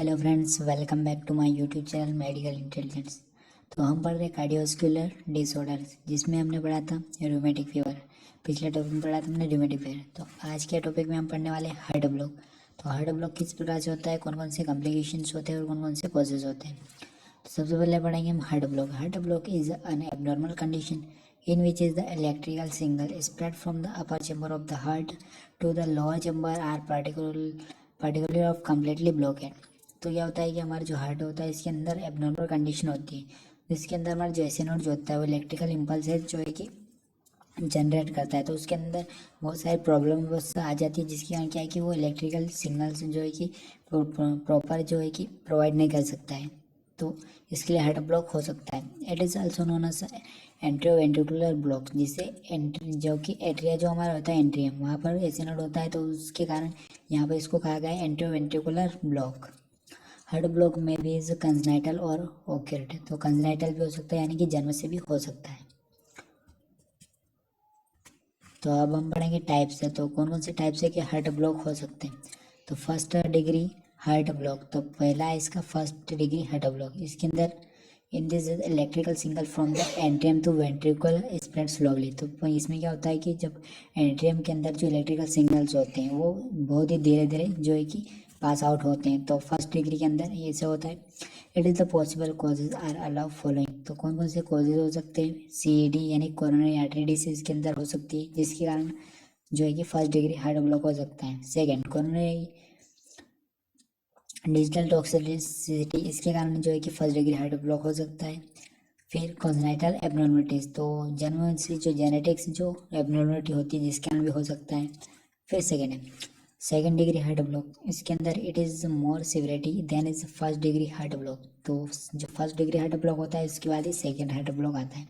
Hello friends, welcome back to my YouTube channel medical intelligence. तो हम पढ़ रहे कार्डियोवास्कुलर डिसऑर्डर्स, जिसमें हमने पढ़ा था रूमेटिक फीवर। पिछले टॉपिक में पढ़ा था हमने रूमेटिक फीवर। तो आज के टॉपिक में हम पढ़ने वाले हैं हार्ट ब्लॉक। तो हार्ट ब्लॉक किस प्रकार से होता है, कौन कौन से कॉम्प्लिकेशंस होते हैं और कौन कौन से कॉजेज होते हैं। तो सबसे पहले पढ़ेंगे हम heart block. Heart block is an abnormal condition in which is the electrical signal spread from the upper chamber of the heart to the lower chamber are particularly of completely blocked। तो क्या होता है कि हमारा जो heart होता है इसके अंदर एबनॉर्मल कंडीशन होती है, जिसके अंदर हमारा जो एसी नोड जो होता है वो इलेक्ट्रिकल इम्पल्स जो है कि जनरेट करता है। तो उसके अंदर बहुत सारी प्रॉब्लम आ जाती है, जिसके कारण क्या है कि वो इलेक्ट्रिकल सिग्नल्स जो है कि प्रॉपर जो है कि प्रोवाइड नहीं कर सकता है। तो इसके लिए हार्ट ब्लॉक हो सकता है। It is also known as atrioventricular block, जिसे एंट्री जो कि एट्रिया जो हमारा होता है एंट्रियम, वहाँ पर एसी नोड होता है, तो उसके कारण यहाँ पर इसको कहा गया है एंट्रोवेंट्रिकुलर ब्लॉक। हार्ट ब्लॉक में भी इज कंजनाइटल और ओक्यूर्ड। तो कंजनाइटल भी हो सकता है, यानी कि जन्म से भी हो सकता है। तो अब हम पढ़ेंगे टाइप्स है। तो कौन कौन से टाइप्स है कि हार्ट ब्लॉक हो सकते हैं। तो फर्स्ट डिग्री हार्ट ब्लॉक, तो पहला है इसका फर्स्ट डिग्री हार्ट ब्लॉक। इसके अंदर in this electrical signal from the atrium to ventricle spread slowly. तो इसमें क्या होता है कि जब एंट्रियम के अंदर जो इलेक्ट्रिकल सिग्नल्स होते हैं वो बहुत ही धीरे धीरे जो है कि पास आउट होते हैं। तो फर्स्ट डिग्री के अंदर ये से होता है। It is the possible causes are allow following. तो कौन कौन से कॉजेज हो सकते हैं। CED यानी कोरोनरी आर्टरी डिसीज के अंदर हो सकती है, जिसके कारण जो है कि फर्स्ट डिग्री हार्ट ब्लॉक हो सकता है। सेकेंड, कोरोनरी डिजिटल टॉक्सिसिटी, इसके कारण जो है कि फर्स्ट डिग्री हार्ट ब्लॉक हो सकता है। फिर कॉन्जेनाइटल एबनॉर्मलिटीज, तो जन्म से जो जेनेटिक्स जो एबनॉर्मलिटी होती है जिसके कारण भी हो सकता है। फिर सेकेंड है सेकेंड डिग्री हार्ट ब्लॉक। इसके अंदर it is more severity than is first degree heart block. तो जो फर्स्ट डिग्री हार्ट ब्लॉक होता है उसके बाद ही सेकेंड हार्ट ब्लॉक आता है।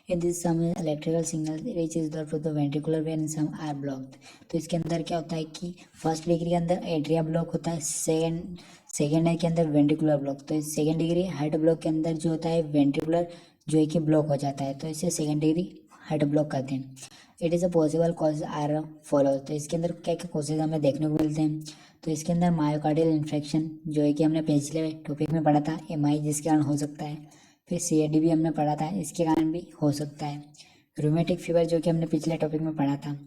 In this some electrical signal reaches the to the ventricular when some are blocked. तो इसके अंदर क्या होता है कि फर्स्ट डिग्री के अंदर एट्रिया ब्लॉक होता है, सेकेंड के अंदर वेंट्रिकुलर ब्लॉक। तो इस सेकेंड डिग्री हार्ट ब्लॉक के अंदर जो होता है वेंट्रिकुलर जो है कि ब्लॉक हो जाता है, तो इसे सेकेंड डिग्री हार्ट ब्लॉक कहते हैं। It is a possible cause are follow. तो इसके अंदर क्या क्या कॉजेज हमें देखने को मिलते हैं। तो इसके अंदर मायोकार्डियल इन्फेक्शन जो है कि हमने पिछले टॉपिक में पढ़ा था, MI जिसके कारण हो सकता है। फिर CID भी हमने पढ़ा था, इसके कारण भी हो सकता है। रूमेटिक फीवर जो कि हमने पिछले टॉपिक में पढ़ा था,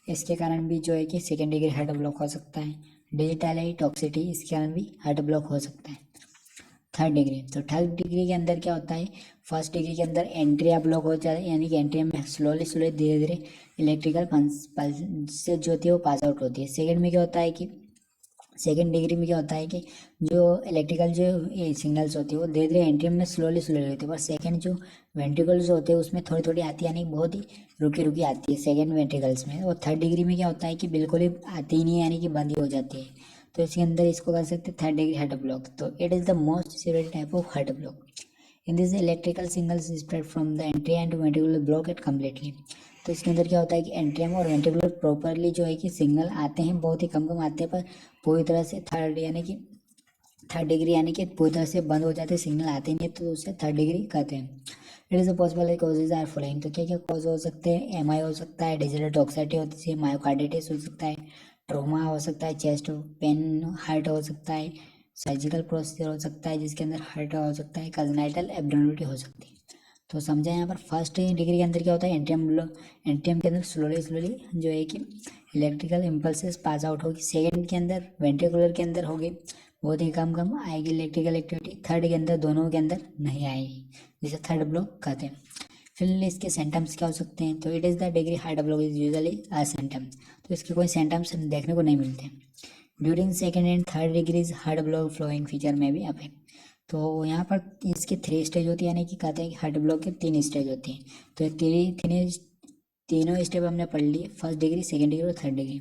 इसके कारण भी जो है कि सेकेंड डिग्री हार्ट ब्लॉक हो सकता है। डिजिटल टॉक्सिटी, इसके कारण भी हार्ट ब्लॉक हो सकता है। थर्ड डिग्री, तो थर्ड डिग्री के अंदर क्या होता है, फर्स्ट डिग्री के अंदर एंट्रिया ब्लॉक हो जाता है, यानी कि एंट्रिया में स्लोली धीरे धीरे इलेक्ट्रिकल पल्स से जो होती है वो पास आउट होती है। सेकेंड में क्या होता है कि सेकेंड डिग्री में क्या होता है कि जो इलेक्ट्रिकल जो सिग्नल्स होती है वो धीरे धीरे एंट्रियम में स्लोली होती है, पर सेकेंड जो वेंट्रिकल्स होते हैं उसमें थोड़ी थोड़ी आती है, यानी बहुत ही रुकी रुकी आती है सेकेंड वेंट्रिकल्स में। और थर्ड डिग्री में क्या होता है कि बिल्कुल ही आती ही नहीं है, यानी कि बंद ही हो जाती है। तो इसके अंदर इसको कर सकते हैं थर्ड डिग्री हार्ट ब्लॉक। तो it is the most severe type of heart block. In this electrical signals spread from the atrium to ventricular block it completely. तो इसके अंदर क्या होता है कि एंट्रियम और वेंट्रिकुलर प्रॉपरली जो है कि सिग्नल आते हैं, बहुत ही कम कम आते हैं, पर पूरी तरह से थर्ड डिग्री यानी कि पूरी तरह से बंद हो जाते हैं, सिग्नल आते नहीं, तो उसे थर्ड डिग्री कहते हैं। It is possible causes are following. तो क्या क्या कॉज हो सकते हैं। MI हो सकता है, डिजिटल टॉक्सिसिटी होती है, मायोकार्डिटिस हो सकता है, ट्रोमा हो सकता है, चेस्ट पेन हार्ट हो सकता है, सर्जिकल प्रोसीजर हो सकता है जिसके अंदर हार्ट हो सकता है, कंजेनाइटल एब्नॉर्मलिटी हो सकती है। तो समझा यहाँ पर फर्स्ट डिग्री के अंदर क्या होता है, एंट्रियम के अंदर स्लोली जो है कि इलेक्ट्रिकल इम्पल्सेस पास आउट होगी। सेकेंड के अंदर वेंट्रिकुलर के अंदर होगी, बहुत ही कम कम आएगी इलेक्ट्रिकल एक्टिविटी। थर्ड के अंदर दोनों के अंदर नहीं आएगी, जिसे थर्ड ब्लॉक कहते हैं। फिर इसके सिम्टम्स क्या हो सकते हैं। तो it is the degree heart block is usually a symptom. तो इसके कोई सिम्टम्स देखने को नहीं मिलते। During second and third degrees heart block flowing feature में भी अफेक्ट। तो यहाँ पर इसके 3 स्टेज होती है, यानी कि कहते हैं कि हार्ट ब्लॉक के 3 स्टेज होती हैं। तो तीनों स्टेप हमने पढ़ लिए, फर्स्ट डिग्री, सेकेंड डिग्री और थर्ड डिग्री।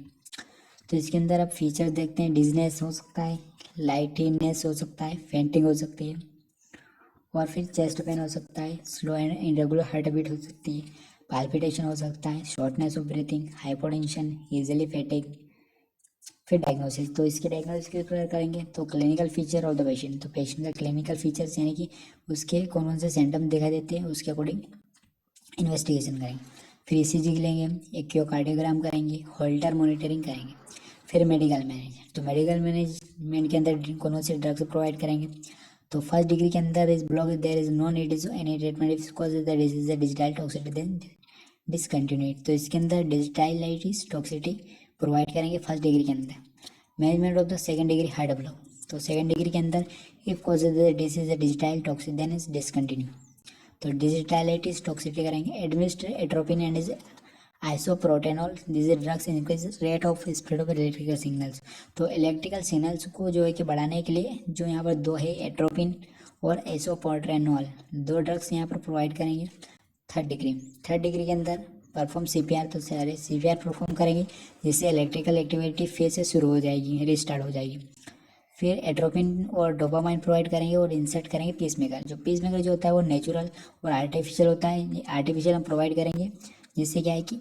तो इसके अंदर अब फीचर देखते हैं। डिजनेस हो सकता है, लाइटनेस हो सकता है, फेंटिंग हो सकती है, और फिर चेस्ट पेन हो सकता है, slow and irregular heart beat हो सकती है, पाल्पिटेशन हो सकता है, shortness of breathing, hypotension, easily fatigue. फिर डायग्नोसिस, तो इसके डायग्नोसिस की क्लियर करेंगे। तो clinical feature of the patient, तो पेशेंट का क्लिनिकल फीचर्स यानी कि उसके कौन कौन से सिम्टम दिखाई देते हैं उसके अकॉर्डिंग इन्वेस्टिगेशन करेंगे। फिर ECG लेंगे, एक्योकार्डियोग्राम करेंगे, होल्टर मॉनिटरिंग करेंगे। फिर मेडिकल मैनेज, तो मेडिकल मैनेज मेन के अंदर कौन से ड्रग्स प्रोवाइड करेंगे। तो फर्स्ट डिग्री के अंदर इस block there is no need is any treatment if cause the disease digital toxicity then discontinued. तो इसके अंदर डिजिटाइलाइटिस टॉक्सिटी प्रोवाइड करेंगे फर्स्ट डिग्री के अंदर। Management of the second degree heart block, तो सेकंड डिग्री के अंदर if cause the disease digital toxicity then is discontinue. तो डिजिटाइलाइटिस टॉक्सिटी करेंगे administer atropine and is isoproterenol, this drugs increase rate of spread of electrical signals. तो electrical signals को जो है कि बढ़ाने के लिए जो यहाँ पर दो है एट्रोपिन और आइसोप्रोटेनॉल, दो ड्रग्स यहाँ पर प्रोवाइड करेंगे। थर्ड डिग्री के अंदर परफॉर्म सीपीआर, तो सारे सीपीआर परफॉर्म करेंगे जिससे इलेक्ट्रिकल एक्टिविटी फिर से शुरू हो जाएगी, रिस्टार्ट हो जाएगी। फिर एट्रोपिन और डोपामाइन प्रोवाइड करेंगे और इंसर्ट करेंगे पीसमेकर। जो पीसमेकर जो होता है वो नेचुरल और आर्टिफिशियल होता है, आर्टिफिशियल हम प्रोवाइड करेंगे जिससे क्या है कि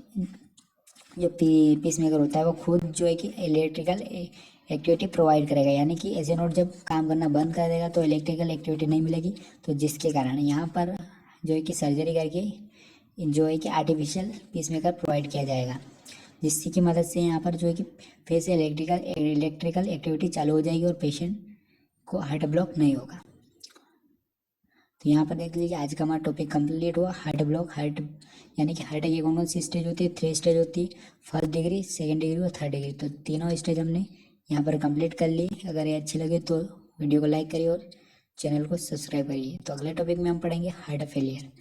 जो पीसमेकर होता है वो खुद जो है कि इलेक्ट्रिकल एक्टिविटी प्रोवाइड करेगा, यानी कि ऐसे नोड जब काम करना बंद कर देगा तो इलेक्ट्रिकल एक्टिविटी नहीं मिलेगी। तो जिसके कारण यहाँ पर जो है कि सर्जरी करके जो है कि आर्टिफिशियल पीसमेकर प्रोवाइड किया जाएगा, जिसकी की मदद से यहाँ पर जो है कि फिर से इलेक्ट्रिकल एक्टिविटी चालू हो जाएगी और पेशेंट को हार्ट ब्लॉक नहीं होगा। तो यहाँ पर देख लीजिए आज का हमारा टॉपिक कंप्लीट हुआ। हार्ट ब्लॉक, हार्ट यानी कि हार्ट की कौन सी स्टेज होती है, 3 स्टेज होती है, फर्स्ट डिग्री, सेकेंड डिग्री और थर्ड डिग्री। तो तीनों स्टेज हमने यहाँ पर कंप्लीट कर ली। अगर ये अच्छे लगे तो वीडियो को लाइक करिए और चैनल को सब्सक्राइब करिए। तो अगले टॉपिक में हम पढ़ेंगे हार्ट फेलियर।